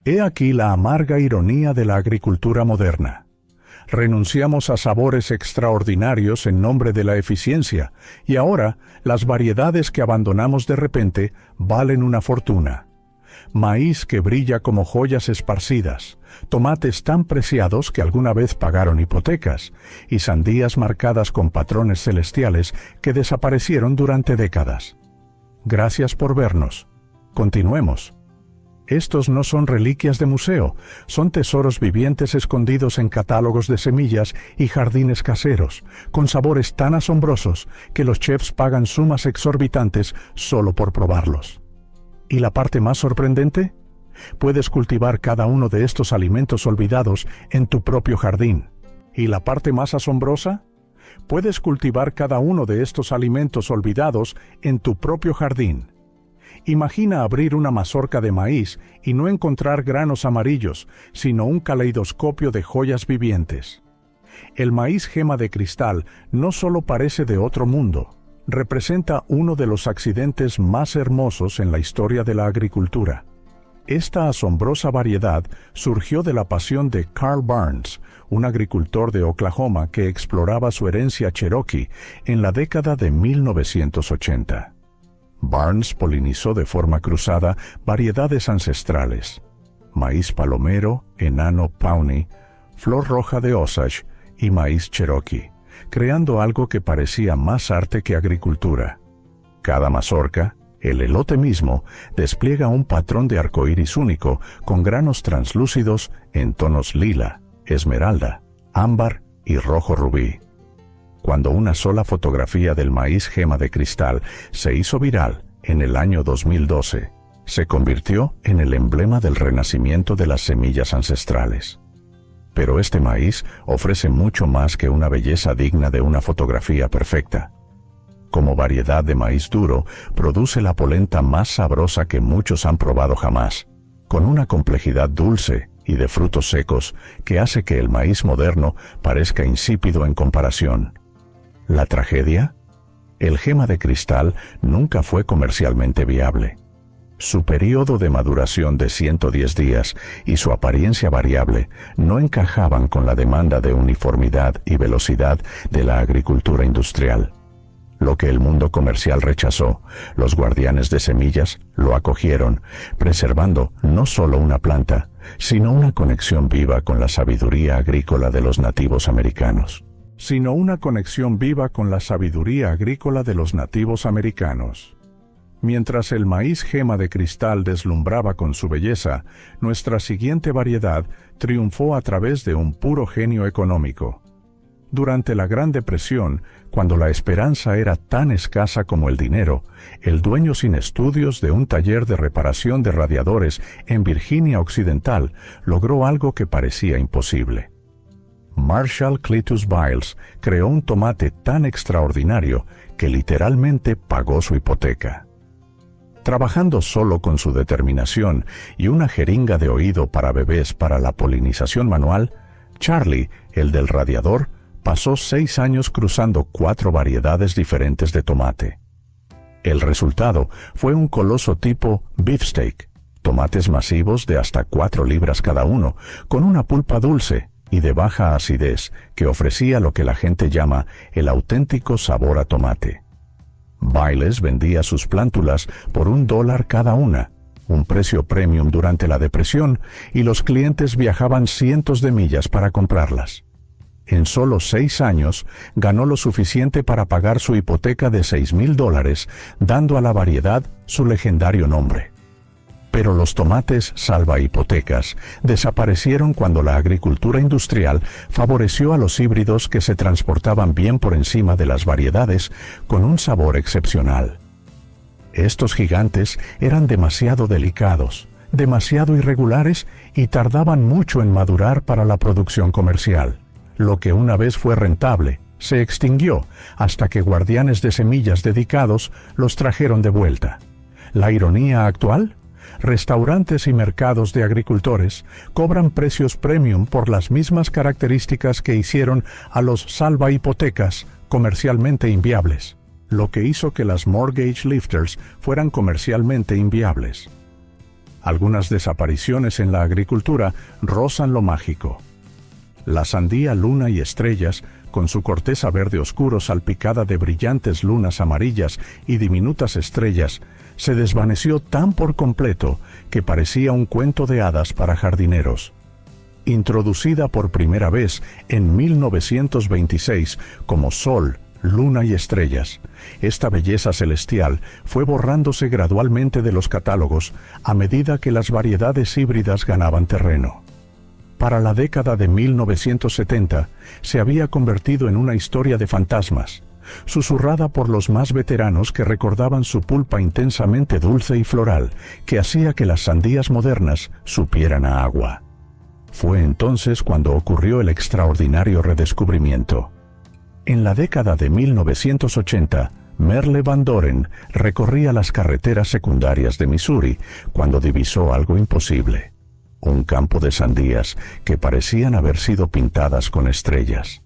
He aquí la amarga ironía de la agricultura moderna. Renunciamos a sabores extraordinarios en nombre de la eficiencia, y ahora las variedades que abandonamos de repente valen una fortuna. Maíz que brilla como joyas esparcidas, tomates tan preciados que alguna vez pagaron hipotecas, y sandías marcadas con patrones celestiales que desaparecieron durante décadas. Gracias por vernos. Continuemos. Estos no son reliquias de museo, son tesoros vivientes escondidos en catálogos de semillas y jardines caseros, con sabores tan asombrosos que los chefs pagan sumas exorbitantes solo por probarlos. ¿Y la parte más sorprendente? Puedes cultivar cada uno de estos alimentos olvidados en tu propio jardín. ¿Y la parte más asombrosa? Puedes cultivar cada uno de estos alimentos olvidados en tu propio jardín. Imagina abrir una mazorca de maíz y no encontrar granos amarillos, sino un caleidoscopio de joyas vivientes. El maíz gema de cristal no solo parece de otro mundo, representa uno de los accidentes más hermosos en la historia de la agricultura. Esta asombrosa variedad surgió de la pasión de Carl Barnes, un agricultor de Oklahoma que exploraba su herencia cherokee en la década de 1980. Barnes polinizó de forma cruzada variedades ancestrales: maíz palomero, enano Pawnee, flor roja de Osage y maíz cherokee, creando algo que parecía más arte que agricultura. Cada mazorca, el elote mismo, despliega un patrón de arcoíris único con granos translúcidos en tonos lila, esmeralda, ámbar y rojo rubí. Cuando una sola fotografía del maíz gema de cristal se hizo viral en el año 2012, se convirtió en el emblema del renacimiento de las semillas ancestrales. Pero este maíz ofrece mucho más que una belleza digna de una fotografía perfecta. Como variedad de maíz duro, produce la polenta más sabrosa que muchos han probado jamás, con una complejidad dulce y de frutos secos que hace que el maíz moderno parezca insípido en comparación. ¿La tragedia? El gema de cristal nunca fue comercialmente viable. Su período de maduración de 110 días y su apariencia variable no encajaban con la demanda de uniformidad y velocidad de la agricultura industrial. Lo que el mundo comercial rechazó, los guardianes de semillas lo acogieron, preservando no solo una planta, sino una conexión viva con la sabiduría agrícola de los nativos americanos. Mientras el maíz gema de cristal deslumbraba con su belleza, nuestra siguiente variedad triunfó a través de un puro genio económico. Durante la Gran Depresión, cuando la esperanza era tan escasa como el dinero, el dueño sin estudios de un taller de reparación de radiadores en Virginia Occidental logró algo que parecía imposible. Marshall Cletus Biles creó un tomate tan extraordinario que literalmente pagó su hipoteca. Trabajando solo con su determinación y una jeringa de oído para bebés para la polinización manual, Charlie, el del radiador, pasó 6 años cruzando 4 variedades diferentes de tomate. El resultado fue un coloso tipo beefsteak, tomates masivos de hasta 4 libras cada uno, con una pulpa dulce y de baja acidez que ofrecía lo que la gente llama el auténtico sabor a tomate. Biles vendía sus plántulas por $1 cada una, un precio premium durante la depresión, y los clientes viajaban cientos de millas para comprarlas. En solo 6 años ganó lo suficiente para pagar su hipoteca de $6,000, dando a la variedad su legendario nombre. Pero los tomates salvahipotecas desaparecieron cuando la agricultura industrial favoreció a los híbridos que se transportaban bien por encima de las variedades con un sabor excepcional. Estos gigantes eran demasiado delicados, demasiado irregulares y tardaban mucho en madurar para la producción comercial. Lo que una vez fue rentable se extinguió hasta que guardianes de semillas dedicados los trajeron de vuelta. ¿La ironía actual? Restaurantes y mercados de agricultores cobran precios premium por las mismas características que hicieron a los salvahipotecas comercialmente inviables, lo que hizo que las mortgage lifters fueran comercialmente inviables. Algunas desapariciones en la agricultura rozan lo mágico. La sandía Luna y Estrellas, con su corteza verde oscuro salpicada de brillantes lunas amarillas y diminutas estrellas, se desvaneció tan por completo que parecía un cuento de hadas para jardineros. Introducida por primera vez en 1926 como Sol, Luna y Estrellas, esta belleza celestial fue borrándose gradualmente de los catálogos a medida que las variedades híbridas ganaban terreno. Para la década de 1970 se había convertido en una historia de fantasmas, susurrada por los más veteranos que recordaban su pulpa intensamente dulce y floral, que hacía que las sandías modernas supieran a agua. Fue entonces cuando ocurrió el extraordinario redescubrimiento. En la década de 1980, Merle Van Doren recorría las carreteras secundarias de Missouri cuando divisó algo imposible: un campo de sandías que parecían haber sido pintadas con estrellas.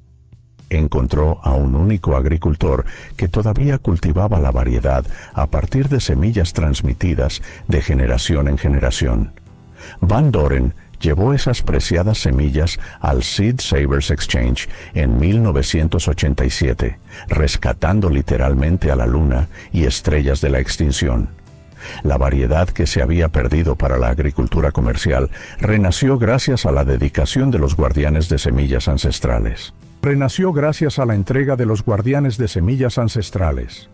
Encontró a un único agricultor que todavía cultivaba la variedad a partir de semillas transmitidas de generación en generación. Van Doren llevó esas preciadas semillas al Seed Savers Exchange en 1987, rescatando literalmente a la luna y estrellas de la extinción. La variedad que se había perdido para la agricultura comercial renació gracias a la dedicación de los guardianes de semillas ancestrales. Renació gracias a la entrega de los guardianes de semillas ancestrales.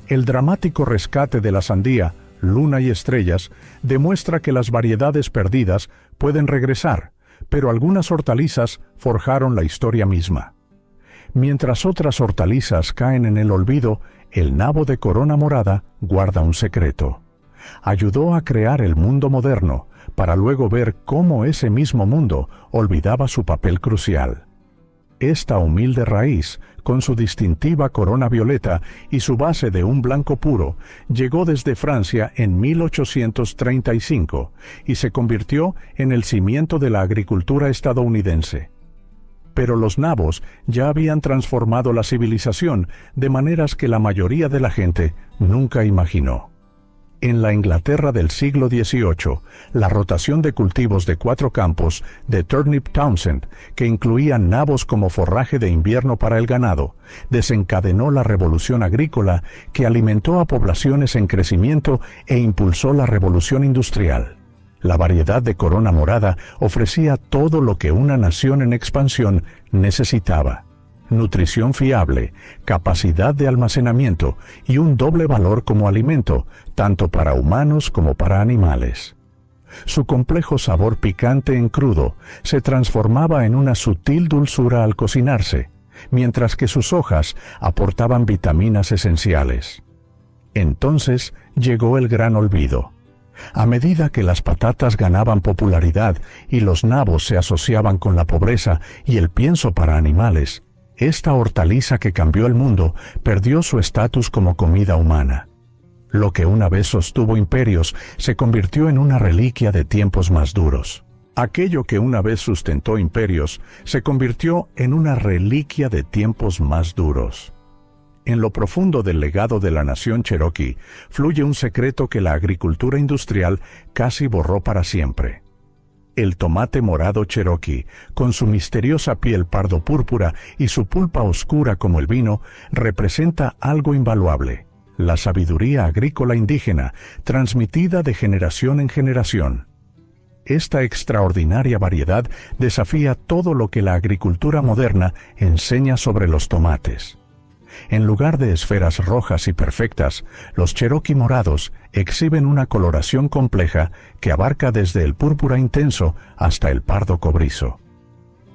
El dramático rescate de la sandía, Luna y Estrellas, demuestra que las variedades perdidas pueden regresar, pero algunas hortalizas forjaron la historia misma. Mientras otras hortalizas caen en el olvido, el nabo de corona morada guarda un secreto. Ayudó a crear el mundo moderno, para luego ver cómo ese mismo mundo olvidaba su papel crucial. Esta humilde raíz, con su distintiva corona violeta y su base de un blanco puro, llegó desde Francia en 1835 y se convirtió en el cimiento de la agricultura estadounidense. Pero los nabos ya habían transformado la civilización de maneras que la mayoría de la gente nunca imaginó. En la Inglaterra del siglo XVIII, la rotación de cultivos de 4 campos de Turnip Townshend, que incluían nabos como forraje de invierno para el ganado, desencadenó la revolución agrícola que alimentó a poblaciones en crecimiento e impulsó la revolución industrial. La variedad de corona morada ofrecía todo lo que una nación en expansión necesitaba: nutrición fiable, capacidad de almacenamiento y un doble valor como alimento, tanto para humanos como para animales. Su complejo sabor picante en crudo se transformaba en una sutil dulzura al cocinarse, mientras que sus hojas aportaban vitaminas esenciales. Entonces llegó el gran olvido. A medida que las patatas ganaban popularidad y los nabos se asociaban con la pobreza y el pienso para animales, esta hortaliza que cambió el mundo perdió su estatus como comida humana. Lo que una vez sostuvo imperios se convirtió en una reliquia de tiempos más duros. Aquello que una vez sustentó imperios se convirtió en una reliquia de tiempos más duros. En lo profundo del legado de la nación Cherokee fluye un secreto que la agricultura industrial casi borró para siempre. El tomate morado Cherokee, con su misteriosa piel pardo púrpura y su pulpa oscura como el vino, representa algo invaluable: la sabiduría agrícola indígena, transmitida de generación en generación. Esta extraordinaria variedad desafía todo lo que la agricultura moderna enseña sobre los tomates. En lugar de esferas rojas y perfectas, los Cherokee morados exhiben una coloración compleja que abarca desde el púrpura intenso hasta el pardo cobrizo.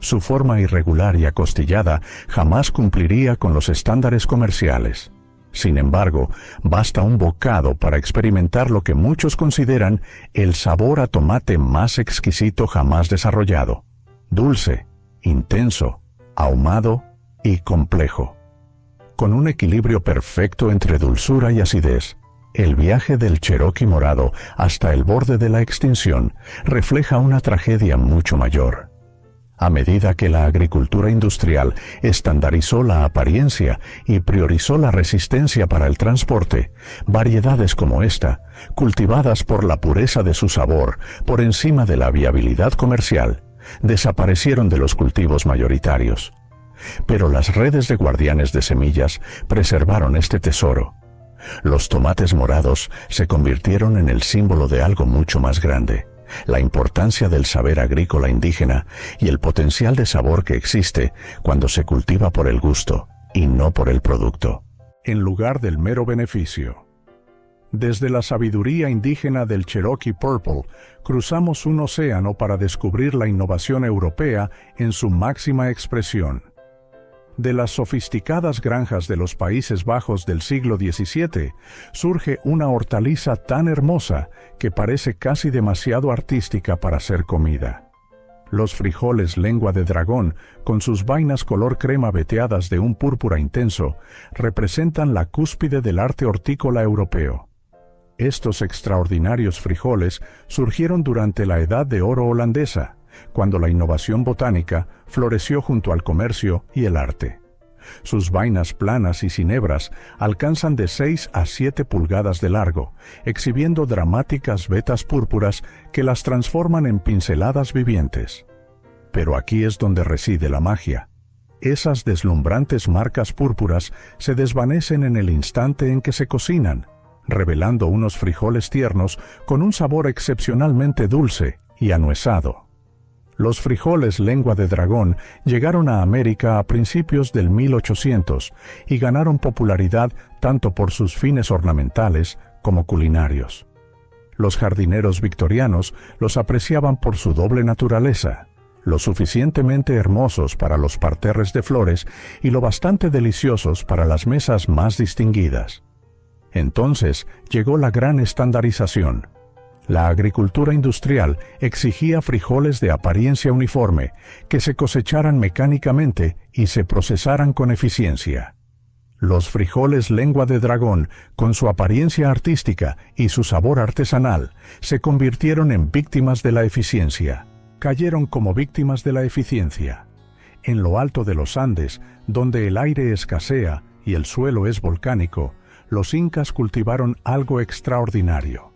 Su forma irregular y acostillada jamás cumpliría con los estándares comerciales. Sin embargo, basta un bocado para experimentar lo que muchos consideran el sabor a tomate más exquisito jamás desarrollado: dulce, intenso, ahumado y complejo. Con un equilibrio perfecto entre dulzura y acidez, el viaje del Cherokee morado hasta el borde de la extinción refleja una tragedia mucho mayor. A medida que la agricultura industrial estandarizó la apariencia y priorizó la resistencia para el transporte, variedades como esta, cultivadas por la pureza de su sabor por encima de la viabilidad comercial, desaparecieron de los cultivos mayoritarios. Pero las redes de guardianes de semillas preservaron este tesoro. Los tomates morados se convirtieron en el símbolo de algo mucho más grande: la importancia del saber agrícola indígena y el potencial de sabor que existe cuando se cultiva por el gusto y no por el producto, en lugar del mero beneficio. Desde la sabiduría indígena del Cherokee Purple, cruzamos un océano para descubrir la innovación europea en su máxima expresión. De las sofisticadas granjas de los Países Bajos del siglo XVII, surge una hortaliza tan hermosa que parece casi demasiado artística para ser comida. Los frijoles lengua de dragón, con sus vainas color crema veteadas de un púrpura intenso, representan la cúspide del arte hortícola europeo. Estos extraordinarios frijoles surgieron durante la Edad de Oro holandesa, cuando la innovación botánica floreció junto al comercio y el arte. Sus vainas planas y sin hebras alcanzan de 6 a 7 pulgadas de largo, exhibiendo dramáticas vetas púrpuras que las transforman en pinceladas vivientes. Pero aquí es donde reside la magia. Esas deslumbrantes marcas púrpuras se desvanecen en el instante en que se cocinan, revelando unos frijoles tiernos con un sabor excepcionalmente dulce y anuesado. Los frijoles lengua de dragón llegaron a América a principios del 1800 y ganaron popularidad tanto por sus fines ornamentales como culinarios. Los jardineros victorianos los apreciaban por su doble naturaleza: lo suficientemente hermosos para los parterres de flores y lo bastante deliciosos para las mesas más distinguidas. Entonces llegó la gran estandarización. La agricultura industrial exigía frijoles de apariencia uniforme, que se cosecharan mecánicamente y se procesaran con eficiencia. Los frijoles lengua de dragón, con su apariencia artística y su sabor artesanal, se convirtieron en víctimas de la eficiencia. Cayeron como víctimas de la eficiencia. En lo alto de los Andes, donde el aire escasea y el suelo es volcánico, los incas cultivaron algo extraordinario: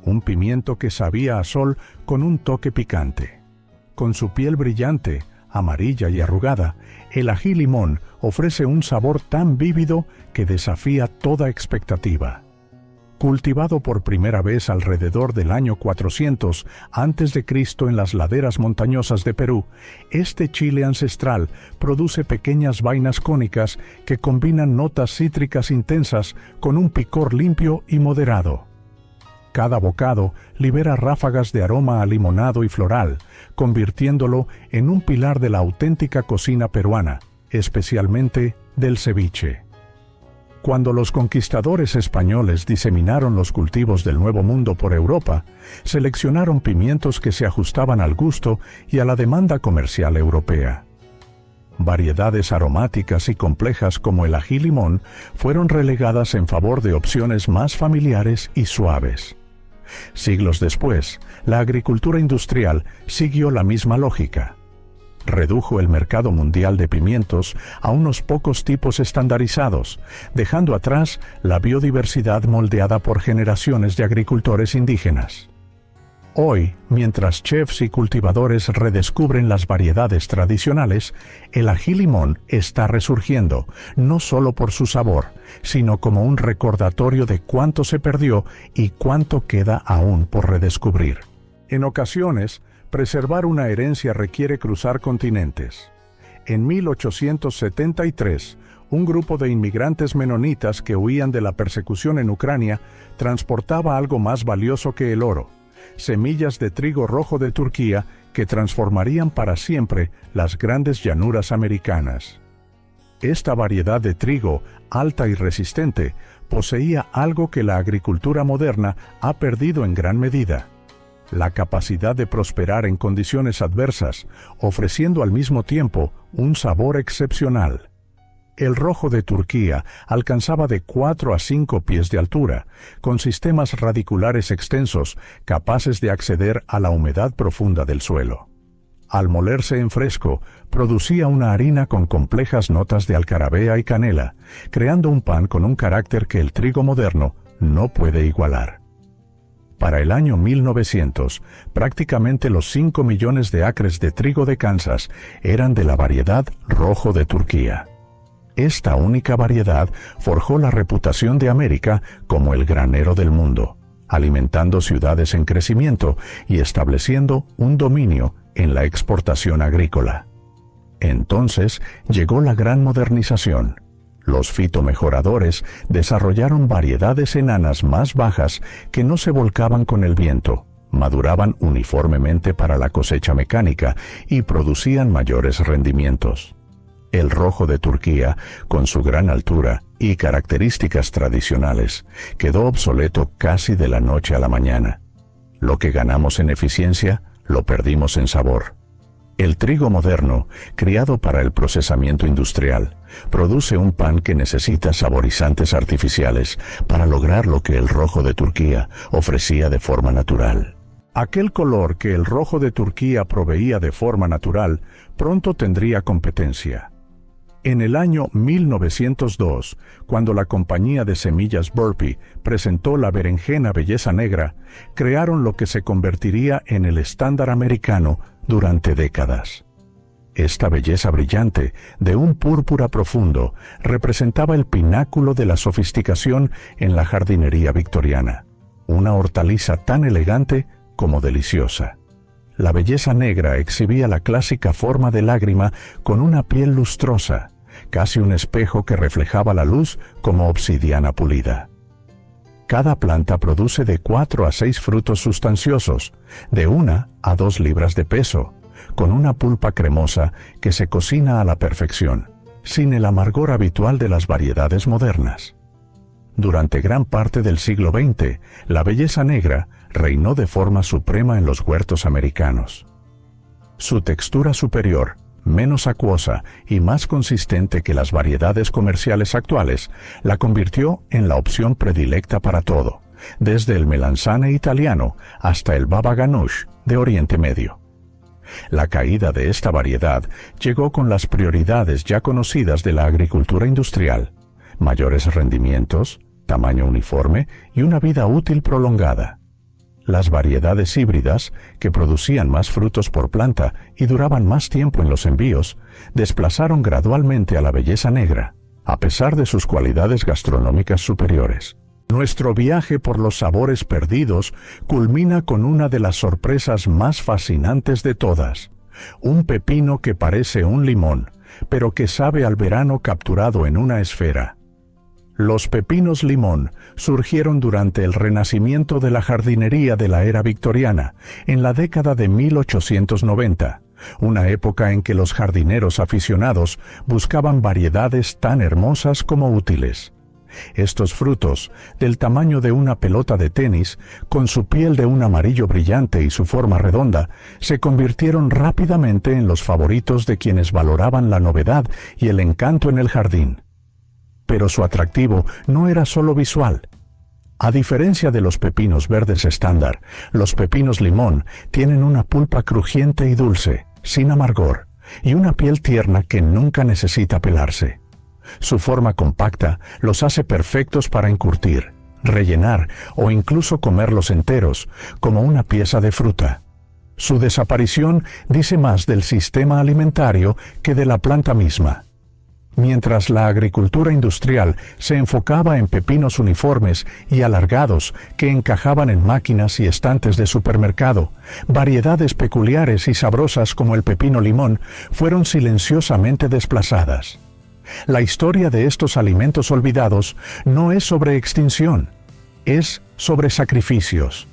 un pimiento que sabía a sol con un toque picante. Con su piel brillante, amarilla y arrugada, el ají limón ofrece un sabor tan vívido que desafía toda expectativa. Cultivado por primera vez alrededor del año 400 a.C. en las laderas montañosas de Perú, este chile ancestral produce pequeñas vainas cónicas que combinan notas cítricas intensas con un picor limpio y moderado. Cada bocado libera ráfagas de aroma a limonado y floral, convirtiéndolo en un pilar de la auténtica cocina peruana, especialmente del ceviche. Cuando los conquistadores españoles diseminaron los cultivos del Nuevo Mundo por Europa, seleccionaron pimientos que se ajustaban al gusto y a la demanda comercial europea. Variedades aromáticas y complejas como el ají limón fueron relegadas en favor de opciones más familiares y suaves. Siglos después, la agricultura industrial siguió la misma lógica. Redujo el mercado mundial de pimientos a unos pocos tipos estandarizados, dejando atrás la biodiversidad moldeada por generaciones de agricultores indígenas. Hoy, mientras chefs y cultivadores redescubren las variedades tradicionales, el ají limón está resurgiendo, no solo por su sabor, sino como un recordatorio de cuánto se perdió y cuánto queda aún por redescubrir. En ocasiones, preservar una herencia requiere cruzar continentes. En 1873, un grupo de inmigrantes menonitas que huían de la persecución en Ucrania transportaba algo más valioso que el oro: semillas de trigo rojo de Turquía que transformarían para siempre las grandes llanuras americanas. Esta variedad de trigo, alta y resistente, poseía algo que la agricultura moderna ha perdido en gran medida: la capacidad de prosperar en condiciones adversas, ofreciendo al mismo tiempo un sabor excepcional. El rojo de Turquía alcanzaba de 4 a 5 pies de altura, con sistemas radiculares extensos capaces de acceder a la humedad profunda del suelo. Al molerse en fresco, producía una harina con complejas notas de alcarabea y canela, creando un pan con un carácter que el trigo moderno no puede igualar. Para el año 1900, prácticamente los 5 millones de acres de trigo de Kansas eran de la variedad rojo de Turquía. Esta única variedad forjó la reputación de América como el granero del mundo, alimentando ciudades en crecimiento y estableciendo un dominio en la exportación agrícola. Entonces llegó la gran modernización. Los fitomejoradores desarrollaron variedades enanas más bajas que no se volcaban con el viento, maduraban uniformemente para la cosecha mecánica y producían mayores rendimientos. El rojo de Turquía, con su gran altura y características tradicionales, quedó obsoleto casi de la noche a la mañana. Lo que ganamos en eficiencia, lo perdimos en sabor. El trigo moderno, criado para el procesamiento industrial, produce un pan que necesita saborizantes artificiales para lograr lo que el rojo de Turquía ofrecía de forma natural. Aquel color que el rojo de Turquía proveía de forma natural pronto tendría competencia. En el año 1902, cuando la compañía de semillas Burpee presentó la berenjena belleza negra, crearon lo que se convertiría en el estándar americano durante décadas. Esta belleza brillante, de un púrpura profundo, representaba el pináculo de la sofisticación en la jardinería victoriana, una hortaliza tan elegante como deliciosa. La belleza negra exhibía la clásica forma de lágrima con una piel lustrosa, casi un espejo que reflejaba la luz como obsidiana pulida. Cada planta produce de 4 a 6 frutos sustanciosos, de 1 a 2 libras de peso, con una pulpa cremosa que se cocina a la perfección, sin el amargor habitual de las variedades modernas. Durante gran parte del siglo XX, la belleza negra reinó de forma suprema en los huertos americanos. Su textura superior, menos acuosa y más consistente que las variedades comerciales actuales, la convirtió en la opción predilecta para todo, desde el melanzane italiano hasta el baba ganoush de Oriente Medio. La caída de esta variedad llegó con las prioridades ya conocidas de la agricultura industrial: mayores rendimientos, tamaño uniforme y una vida útil prolongada. Las variedades híbridas, que producían más frutos por planta y duraban más tiempo en los envíos, desplazaron gradualmente a la belleza negra, a pesar de sus cualidades gastronómicas superiores. Nuestro viaje por los sabores perdidos culmina con una de las sorpresas más fascinantes de todas: un pepino que parece un limón, pero que sabe al verano capturado en una esfera. Los pepinos limón surgieron durante el renacimiento de la jardinería de la era victoriana, en la década de 1890, una época en que los jardineros aficionados buscaban variedades tan hermosas como útiles. Estos frutos, del tamaño de una pelota de tenis, con su piel de un amarillo brillante y su forma redonda, se convirtieron rápidamente en los favoritos de quienes valoraban la novedad y el encanto en el jardín. Pero su atractivo no era solo visual. A diferencia de los pepinos verdes estándar, los pepinos limón tienen una pulpa crujiente y dulce, sin amargor, y una piel tierna que nunca necesita pelarse. Su forma compacta los hace perfectos para encurtir, rellenar o incluso comerlos enteros, como una pieza de fruta. Su desaparición dice más del sistema alimentario que de la planta misma. Mientras la agricultura industrial se enfocaba en pepinos uniformes y alargados que encajaban en máquinas y estantes de supermercado, variedades peculiares y sabrosas como el pepino limón fueron silenciosamente desplazadas. La historia de estos alimentos olvidados no es sobre extinción, es sobre sacrificios.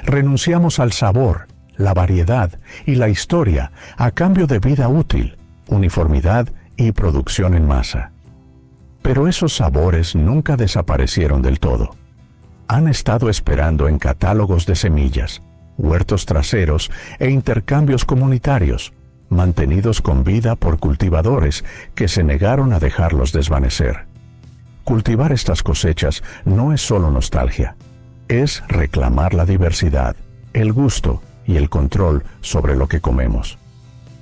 Renunciamos al sabor, la variedad y la historia a cambio de vida útil, uniformidad y producción en masa. Pero esos sabores nunca desaparecieron del todo. Han estado esperando en catálogos de semillas, huertos traseros e intercambios comunitarios, mantenidos con vida por cultivadores que se negaron a dejarlos desvanecer. Cultivar estas cosechas no es solo nostalgia, es reclamar la diversidad, el gusto y el control sobre lo que comemos.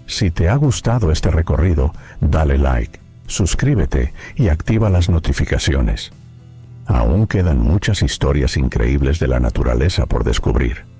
Si te ha gustado este recorrido, dale like, suscríbete y activa las notificaciones. Aún quedan muchas historias increíbles de la naturaleza por descubrir.